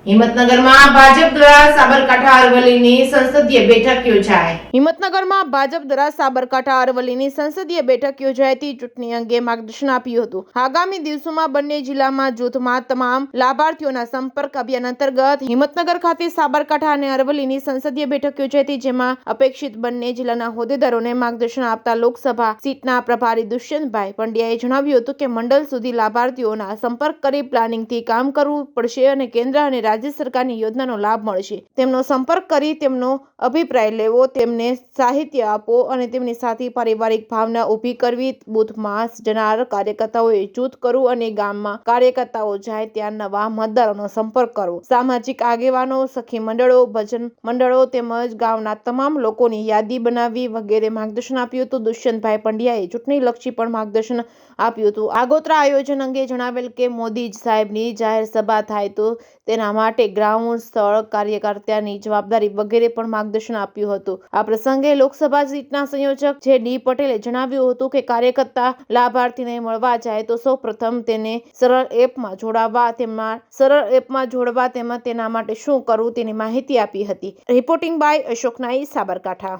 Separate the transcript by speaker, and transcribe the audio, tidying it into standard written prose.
Speaker 1: હિંમતનગરમાં ભાજપ દ્વારા સાબરકાંઠા અરવલ્લીની સંસદીય બેઠક યોજાઈ. હિંમતનગરમાં ભાજપ દ્વારા સાબરકાંઠા અરવલ્લીની સંસદીય બેઠક યોજાઈ હતી. ચૂંટણી અંગે માર્ગદર્શન આપ્યું હતું. આગામી દિવસોમાં બંને જિલ્લામાં જૂથમાં તમામ લાભાર્થીઓના સંપર્ક અભિયાન અંતર્ગત હિંમતનગર ખાતે સાબરકાંઠા અને અરવલ્લીની સંસદીય બેઠક યોજાઈ હતી, જેમાં અપેક્ષિત બંને જિલ્લાના હોદ્દેદારોને માર્ગદર્શન આપતા લોકસભા સીટના પ્રભારી દુષ્યંતભાઈ પંડ્યાએ જણાવ્યું હતું કે મંડળ સુધી લાભાર્થીઓના સંપર્ક કરી પ્લાનિંગથી કામ કરવું પડશે અને કેન્દ્ર અને રાજ્ય સરકારની યોજનાનો લાભ મળશે. તેમનો સંપર્ક કરી તેમનો અભિપ્રાય લેવો, તેમને સાહિત્ય આપો અને તેમની સાથે પારિવારિક ભાવના ઊભી કરવી. બૂથમાં જનાર કાર્યકર્તાઓએ જૂથ કરવું અને ગામમાં કાર્યકર્તાઓ જાય ત્યાં નવા મતદારોનો સંપર્ક કરવો. સામાજિક આગેવાનો, સખી મંડળો, ભજન મંડળો તેમજ ગામના તમામ લોકોની યાદી બનાવવી વગેરે માર્ગદર્શન આપ્યું હતું. દુષ્યંતભાઈ પંડ્યાએ ચૂંટણીલક્ષી પણ માર્ગદર્શન આપ્યું હતું. આગોતરા આયોજન અંગે જણાવેલ કે મોદી સાહેબની જાહેર સભા થાય તો તેના માટે ગ્રાઉન્ડ, સ્થળ, કાર્યકર્તાની જવાબદારી વગેરે પણ માર્ગદર્શન આપ્યું હતું. આ પ્રસંગે લોકસભા સીટના સંયોજક જે ડી પટેલે જણાવ્યું હતું કે કાર્યકર્તા લાભાર્થીને મળવા જાય તો સૌપ્રથમ તેને સરળ એપમાં જોડવા તેમજ તેના માટે શું કરવું તેની માહિતી આપી હતી. રિપોર્ટિંગ બાય અશોક નાઈ, સાબરકાંઠા.